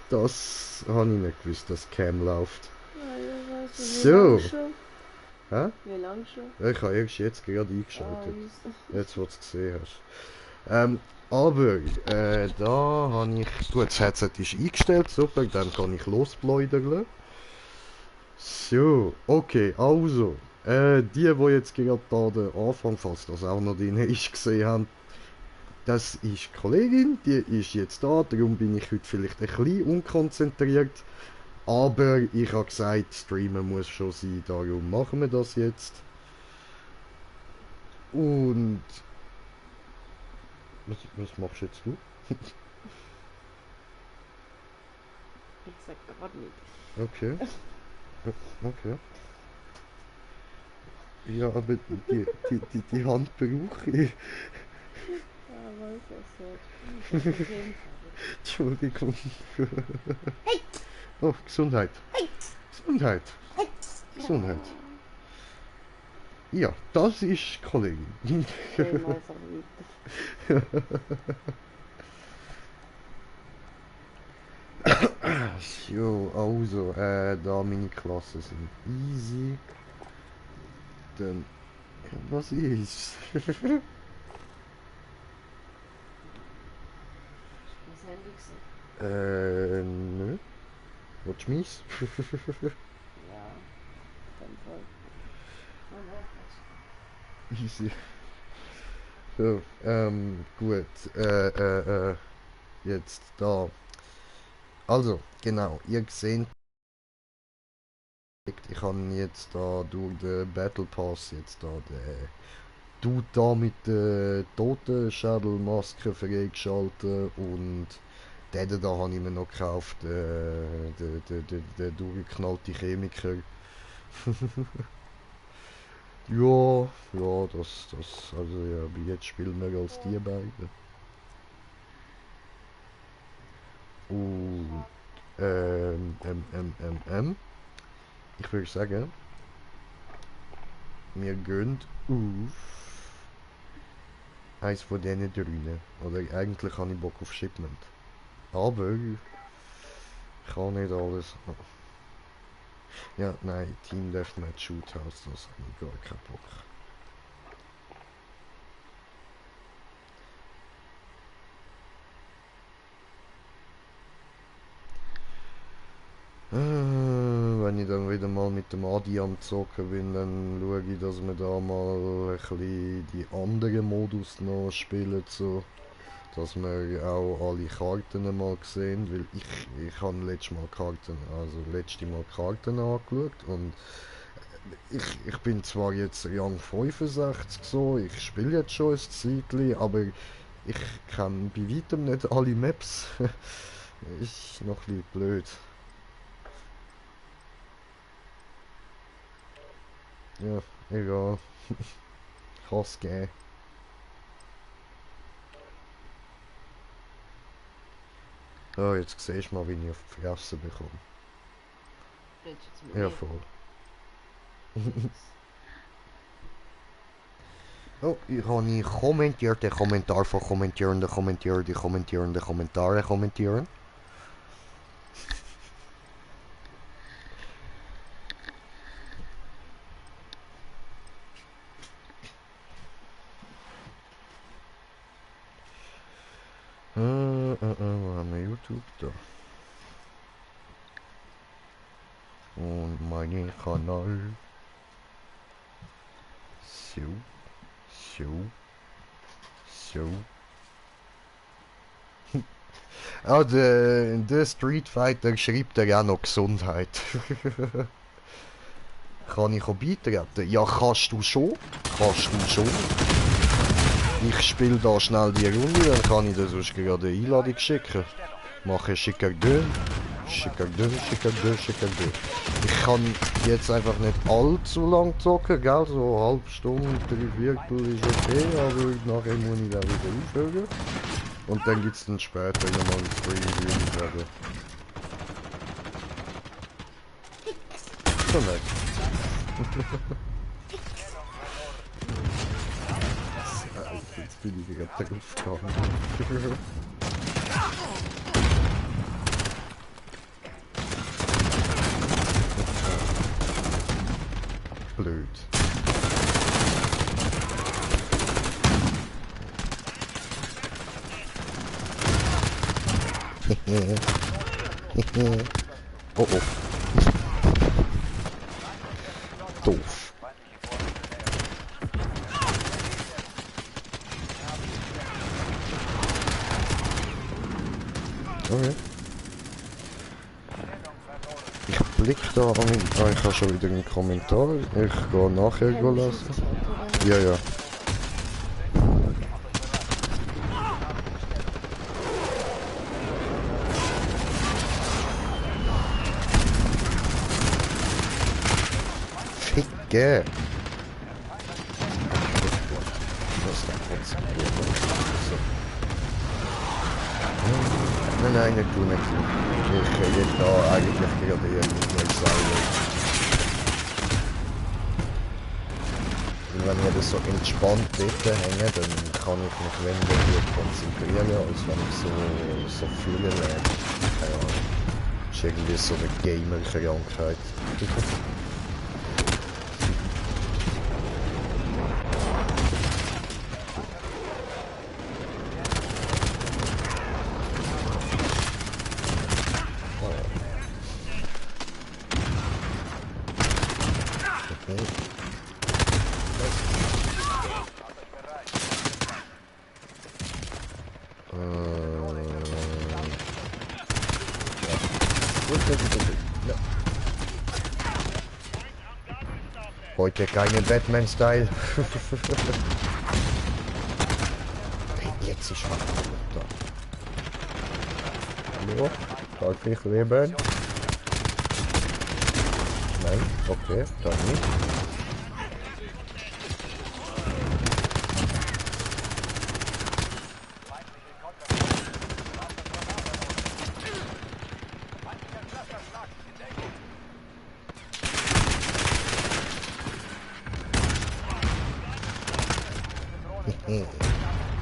Das habe ich nicht gewusst, dass Cam läuft. Ja, ja, weißt du, wie So. lange schon? Hä? Wie lange schon? Ja, ich habe erst jetzt gerade Ah, eingeschaltet. weißt Jetzt, wo du es gesehen hast. Aber, da habe ich... Gut, das Headset ist eingestellt, super, dann kann ich losbläudern. So, okay, also... die jetzt gerade da den Anfang, falls das auch noch drin ist, gesehen haben, das ist die Kollegin, die ist jetzt da, darum bin ich heute vielleicht ein bisschen unkonzentriert. Aber ich habe gesagt, Streamen muss schon sein, darum machen wir das jetzt. Und... Was machst jetzt du? ich sag gar nichts. Okay, okay. Ja, aber die Hand brauche ich. Ja, weiß das so. Entschuldigung. Oh, Gesundheit. Gesundheit. Gesundheit. Ja, das ist Kollegin. Gehen wir einfach weiter. So, also, da meine Klassen sind easy. Dann, was ist? Was haben die gesehen? Nö. Willst du meins? Ja, dann voll. Easy. So, gut. Jetzt da. Also, genau, ihr seht, ich habe jetzt da durch den Battle Pass jetzt da den Dude da mit der Totenschädelmaske freigeschaltet und den da habe ich mir noch gekauft, der durchgeknallte Chemiker. Ja, ja, also ja, bis jetzt spielen wir als die beiden. Und, ich würde sagen, wir gehen auf eins von diesen drinnen. Oder eigentlich habe ich Bock auf Shipment. Aber ich kann nicht alles. Ja, nein, Team Deathmatch Shoothouse, das habe ich gar keinen Bock. Wenn ich dann wieder mal mit dem Adi am Zocken bin, dann schaue ich, dass wir da mal ein bisschen die anderen Modus noch spielen, so, dass wir auch alle Karten mal sehen, weil ich habe letztes Mal Karten, also letzte Mal Karten angeschaut und ich bin zwar jetzt Rang 65 so, ich spiele jetzt schon ein Zeitchen, aber ich kenne bei weitem nicht alle Maps. Ist noch ein bisschen blöd. Ja, egal. Kann es geben. Oh, jetzt siehst du mal, wie ich auf die Fresse bekomme. Redest du jetzt mit Ja, mir? voll. Oh, ich habe kommentiert, den Kommentar von kommentierende Kommentierer, die kommentierende Kommentare kommentieren. Wo haben wir YouTube? Da. Und meinen Kanal. So, so, so. Ah, der Street Fighter schreibt er auch noch Gesundheit. Kann ich auch beitreten? Ja, kannst du schon. Kannst du schon. Ich spiele da schnell die Runde, dann kann ich dir sonst gerade eine Einladung schicken. Mache Schicker deux. Schicker deux, Schicker deux, Schicker deux. Ich kann jetzt einfach nicht allzu lang zocken, gell? So eine halbe Stunde, 3/4 ist okay, aber nachher muss ich dann wieder aufhören. Und dann gibt es dann später nochmal ein Stream, würde ich sagen. Schon weg. Jetzt bin ich gerade drauf gegangen. Oh oh. Doof. Okay. Ich blick da an. Ah, ich habe schon wieder einen Kommentar. Ich gehe nachher lassen. Ja, ja. Ficke! Das ist trotzdem gut. So. Nein, nicht tun, nicht tun. Ich hätte da eigentlich gerade nicht sagen. Wenn wir das so entspannt dort hängen, dann kann ich mich weniger gut konzentrieren, als wenn ich so fühlen lerne. Keine Ahnung. Das ist irgendwie so eine Gamer-Krankheit. Heute keine Batman-Style. Jetzt ist man da. Hallo? Darf ich leben? Nein? Okay, dann nicht.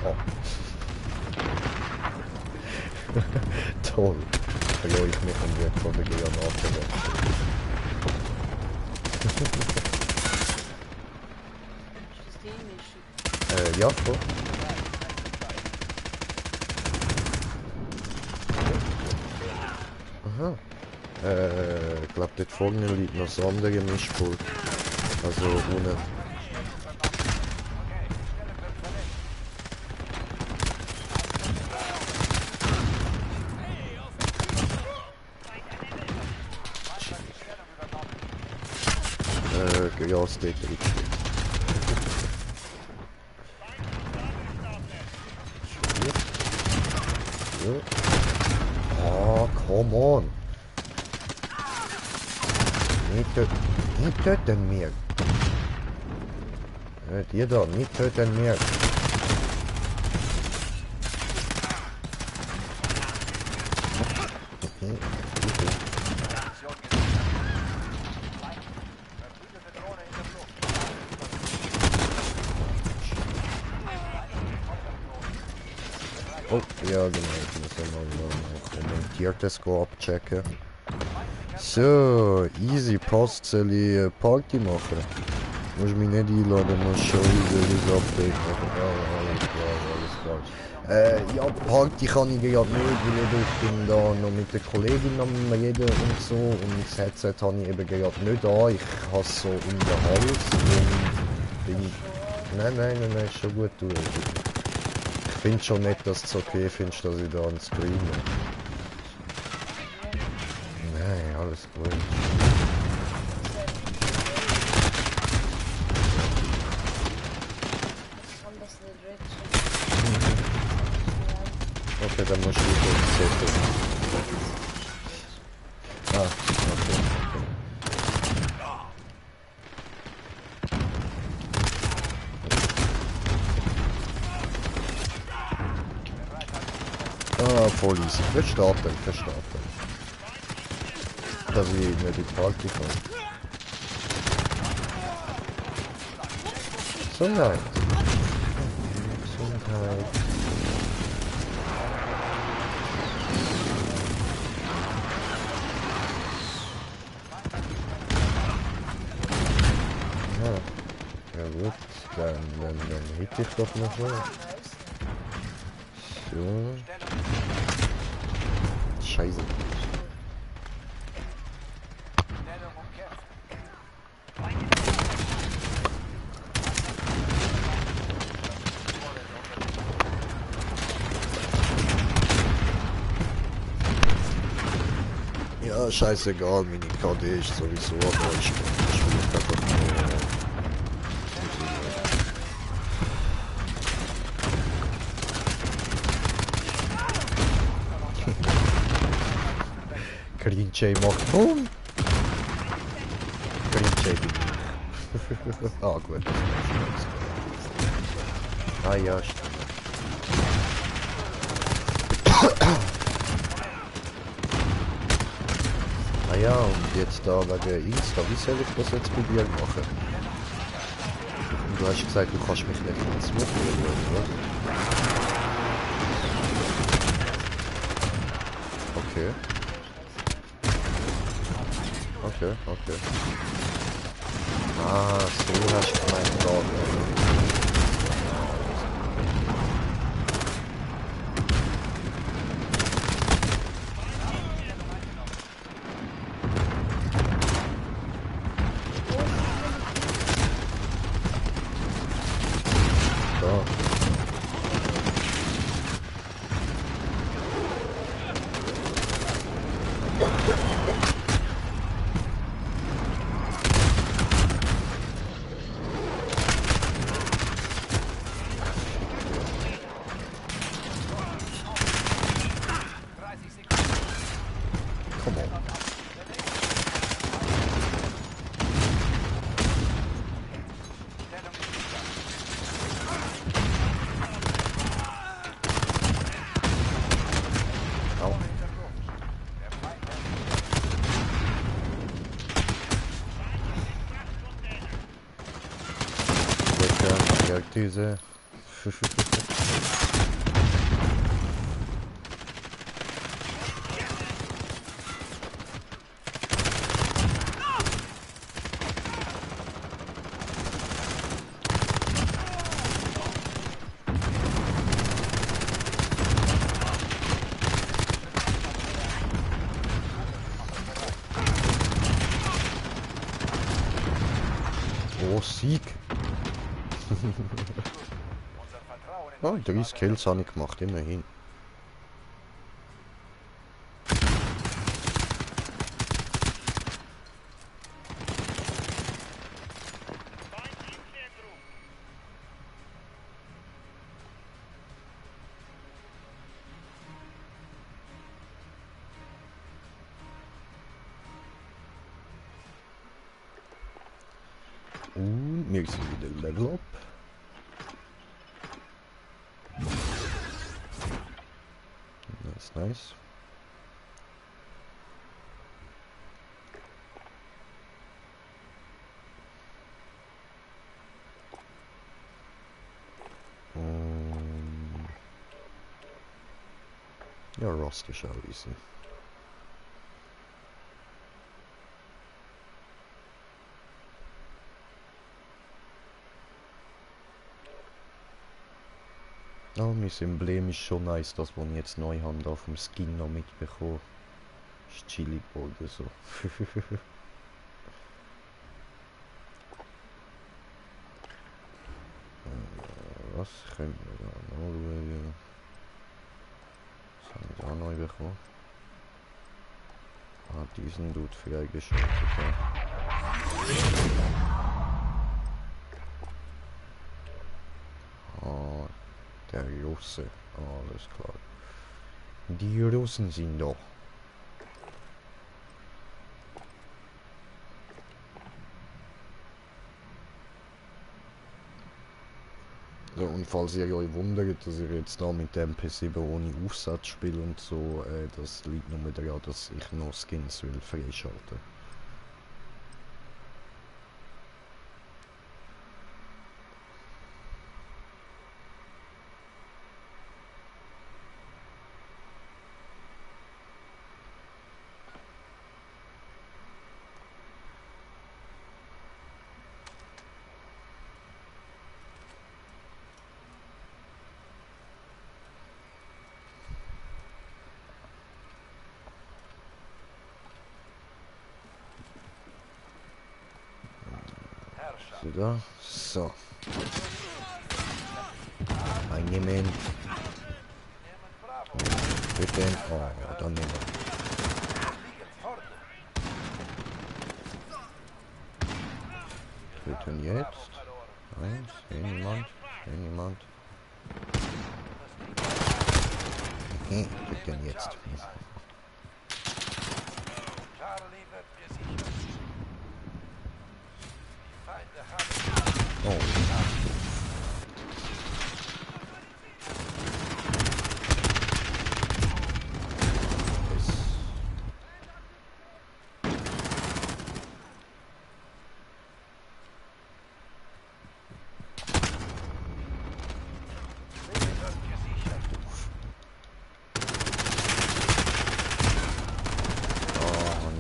Oh. Toll. Verlor ich mich und wird von der Granate weg. Ja, voll. Aha. Ich glaube, dort vorne liegt noch das andere Mischpult. Also ohne. Ja, steht richtig. Oh, come on. Nicht töten mir. Dir da, nicht töten mir. Oh, ja genau, ich muss ja mal noch kommentiertes abchecken. So, easy, passt, soll ich Party machen? Muss mich nicht einladen, muss schon das Update machen. Ja, alles klar. Ja, Party kann ich gerade nicht, weil ich bin da noch mit der Kollegin am Reden und so und das Headset habe ich eben gerade nicht an, ich habe es so in der Hals und bin... Nein, ist schon gut, du. Ich finde schon nicht, dass du es okay findest, dass ich da einen Stream mache. Nein, alles gut. Okay, dann musst du wieder setzen. Ah, okay. Ah, voll easy. Verstanden. Dass ich nicht in die Party komme. Gesundheit. Ja gut, dann hätte ich doch noch was. So. Scheiße. Ja, scheißegal, meine KD ist sowieso, aber ich spiele einfach nur. Green Jay macht Boom! Green Jay bin ich. Ah gut. Ah ja, stimmt. Ah ja, und jetzt da wegen Insta, wie soll ich das jetzt bei dir machen? Und du hast gesagt, du kannst mich nicht hinzufügen, oder? Okay. Okay, okay. Ah, so hast du gemeint, da. Come on. Au. Lecker, Jagdhüse. Oh, Sieg! Oh, 3 Kills habe ich gemacht, immerhin. Und wir sind wieder Level Up. Nice, nice. Ja, Rost ist auch easy. Oh, mein Emblem ist schon nice, das wir jetzt neu haben, da vom Skin noch mitbekommen. Ist chillig oder so. Was können wir da noch schauen? Was haben wir da neu bekommen? Ah, diesen Dude freigeschaltet. Ah, der Russe. Alles klar. Die Russen sind da. Ja, und falls ihr euch wundert, dass ich jetzt da mit dem MP7 ohne Aufsatz spiele und so, das liegt nur daran, dass ich noch Skins will freischalten. Da. So. Einnehmen. Bitte. Oh, dann nehmen wir. Bitte jetzt. Eins. Niemand. Niemand. Okay, bitte jetzt. Oh.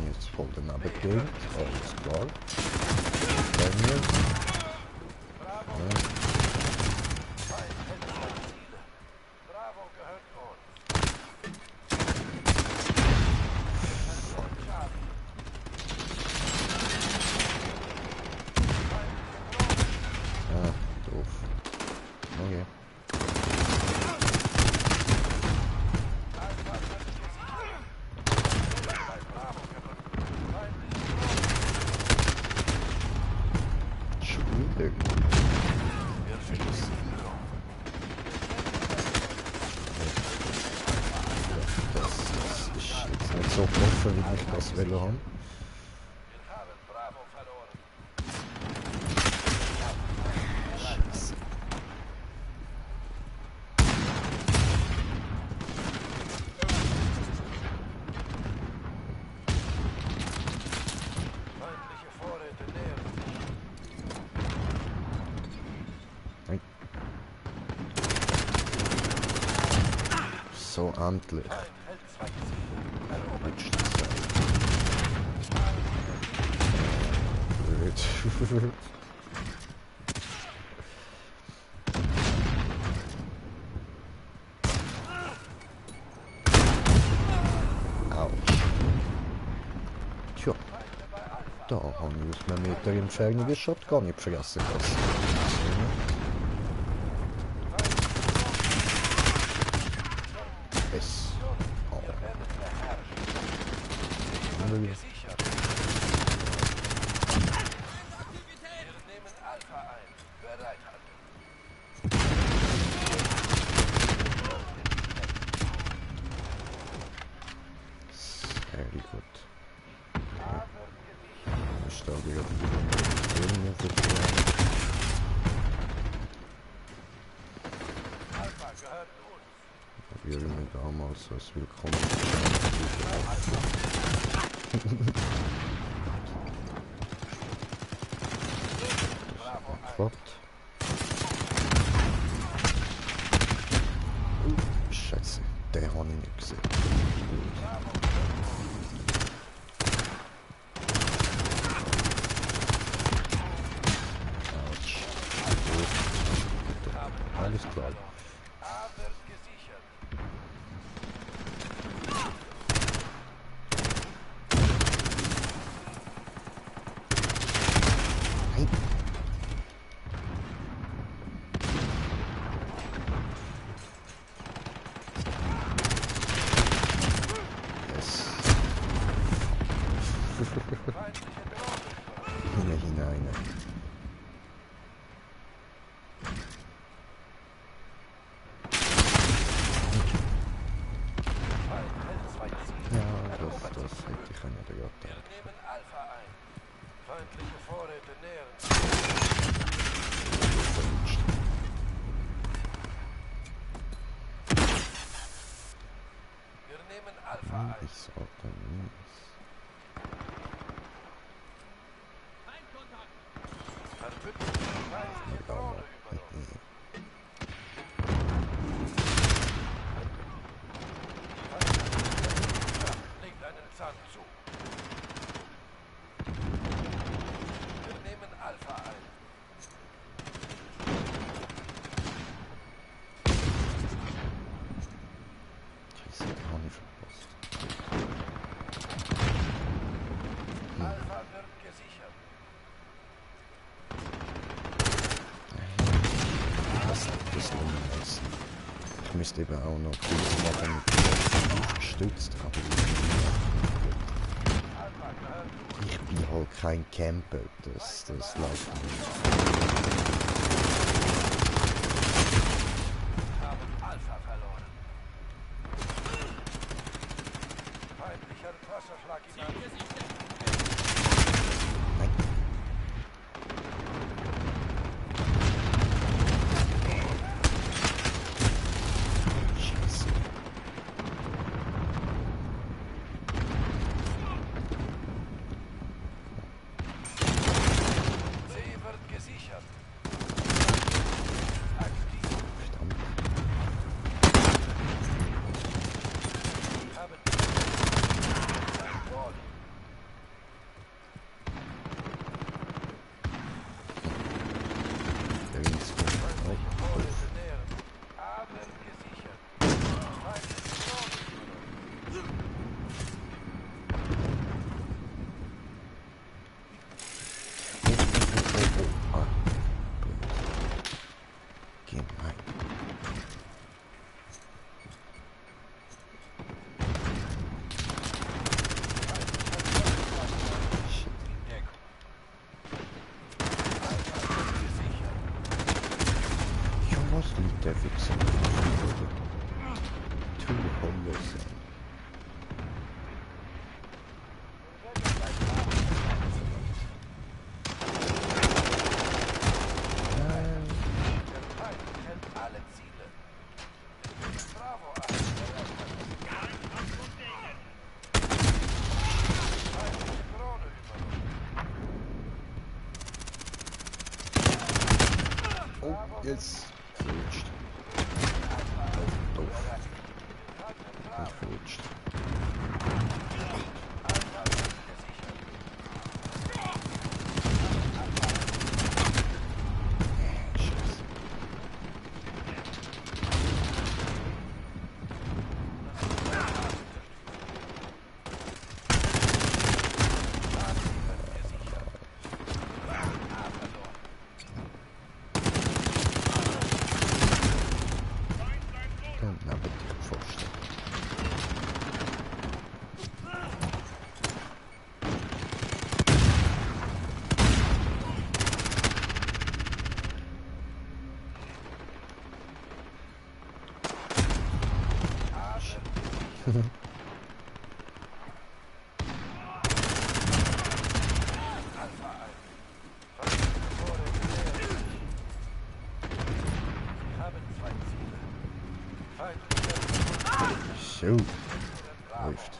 Jetzt voll daneben gegeben. Alles klar. Bei mir. Ja. Doof. Okay. Schwierig. Das ist jetzt nicht so offen, wie ich das will haben. Scheiße. Nein. So amtlich. Blöd. Autsch. Tja. Da haben wir aus einem Meter Entfernung eine Shotgun nicht vergessen lassen. Es. Oh. Sehr gut. Ich glaube, ich habe wir mir damals als willkommen. Gott. Scheiße, der habe ich nicht gesehen. Autsch. Alles klar. Hey. Yes. Hinein. Ja, das hätte ich nicht gedacht. Feindliche Vorräte nähern. Wir nehmen Alpha ein. Ich sollte nicht. Verbündete feindliche Drohne über uns. Legt einen Zahn zu. Wir nehmen Alpha ein. Scheiße, gar nicht verpasst. Alpha wird gesichert. müsste eben auch noch Kills machen mit der aufgestützt, aber ich bin halt kein Camper, das läuft nicht. Haben Alpha verloren. Feindlicher Wasserschlag ihn an. Nein. Scheiße. C wird gesichert. Aktiv. Verdammt. Haben Wall. Der ist gut. Wolle nähern. Adler gesichert. Feindliche Drohne. Ah. Gemein. Shit. Deckung. Alpha wird gesichert. Ja, was liegt der Wichser? Tu Holle sein. Der Feind kennt alle Ziele. Bravo, feindliche Drohne übernommen. Oh, jetzt. Verrutscht. Doof. Nicht verrutscht. Alpha wird gesichert. Scheiße. Na bitte, vorstellen. Alpha ein. Feindliche Tore nähern sich. Sie haben zwei Ziele. Feindlicher So, läuft.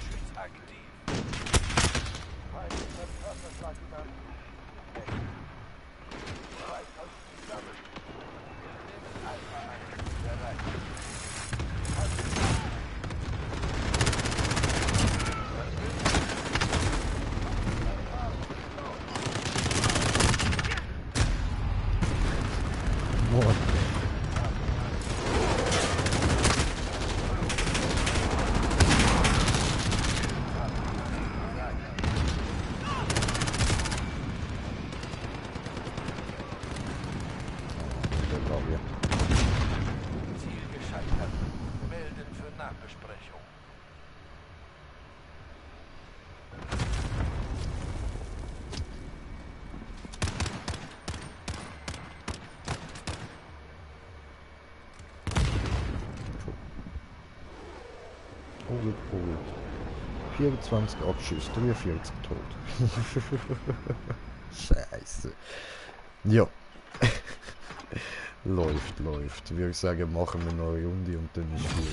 Schütz aktiv. Feindlicher Wasserschlag ihn an. Bereit euch zusammen. Wir nehmen Alpha ein. Bereit. Boah. Der war wir. Ziel gescheitert. Melden für Nachbesprechung. Oh. 24 Abschüsse, 43 tot. Scheiße. Ja. läuft. Ich würde sagen, machen wir noch eine Runde und dann ist gut.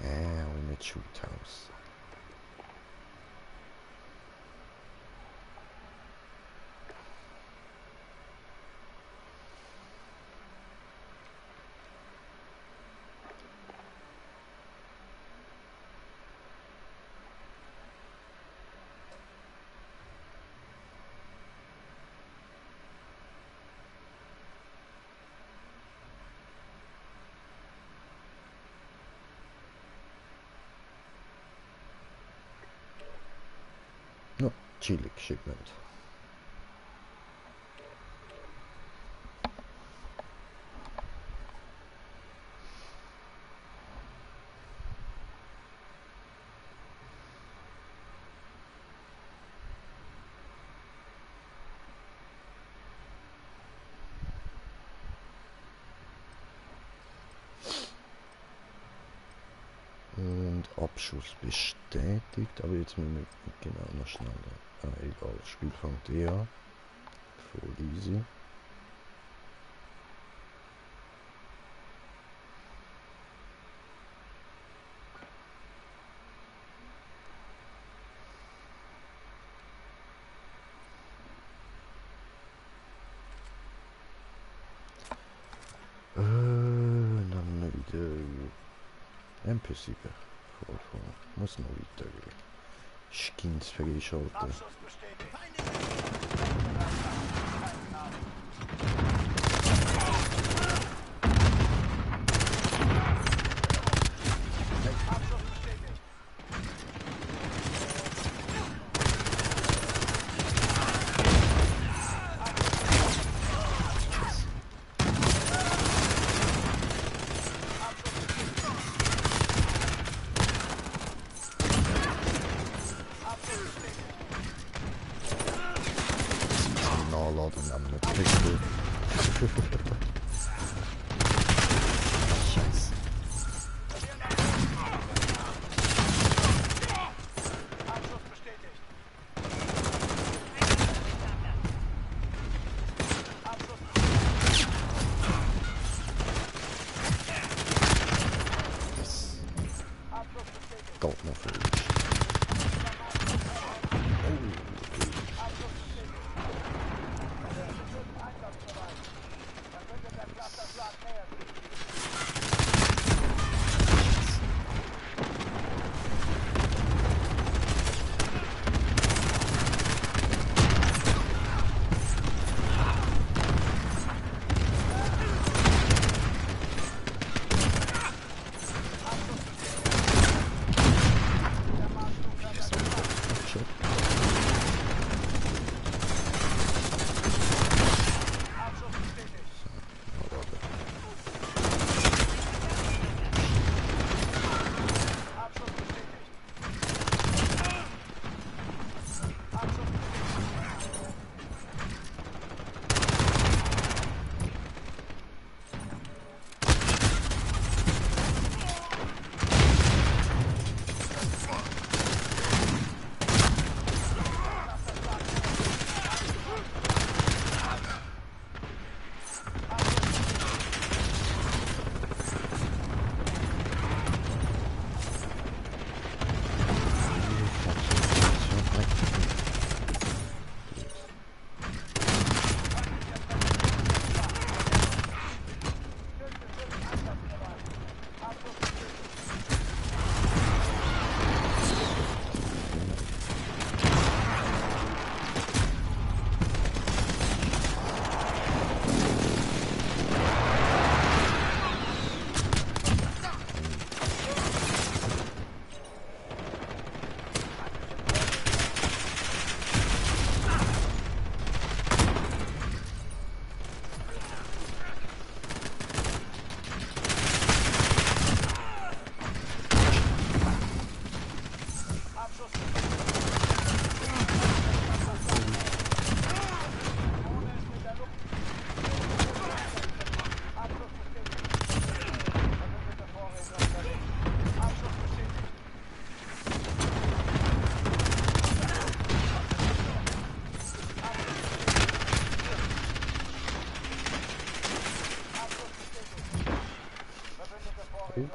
Ohne Shoothouse. No, chillig Shipment. Und Abschuss bestätigt, aber jetzt müssen wir genau noch schneller. Egal, das Spiel fängt an. Voll easy. Dann wieder NPC voll. Muss noch weitergehen. Skins freischalten. Abschuss bestätigt. Abschuss bestätigt. Nachladen am nicht richtig. Scheiße. Abschuss bestätigt. Abschuss bestätigt. Geht noch voll.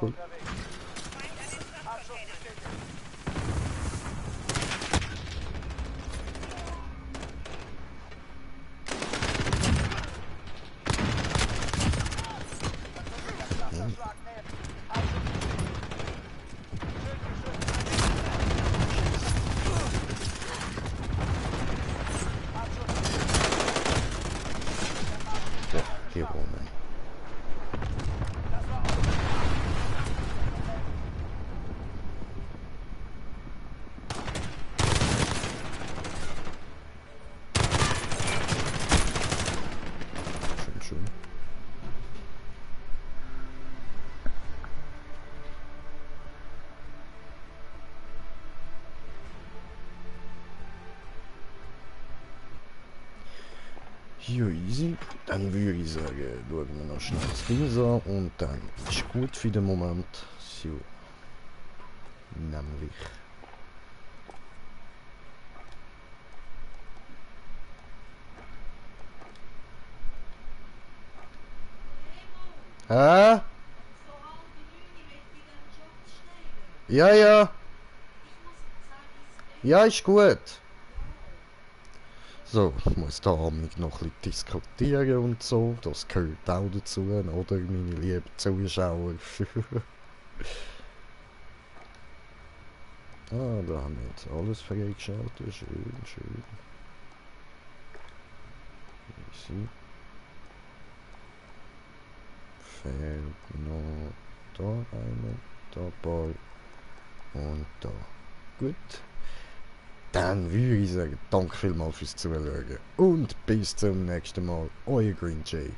Cool. Ja, gewonnen. Ja, easy. Dann würde ich sagen, schauen wir noch schnell das Ding an und dann ist gut für den Moment. So. Nämlich. Hä? Ja, ja. Ja, ist gut. So, ich muss da noch ein bisschen diskutieren und so. Das gehört auch dazu, oder, meine lieben Zuschauer? Ah, da haben wir jetzt alles freigeschaltet. Schön, schön. Easy. Fehlt noch da einer, dabei und da. Gut. Dann würde ich sagen, danke vielmals fürs Zuschauen und bis zum nächsten Mal. Euer Green Jay.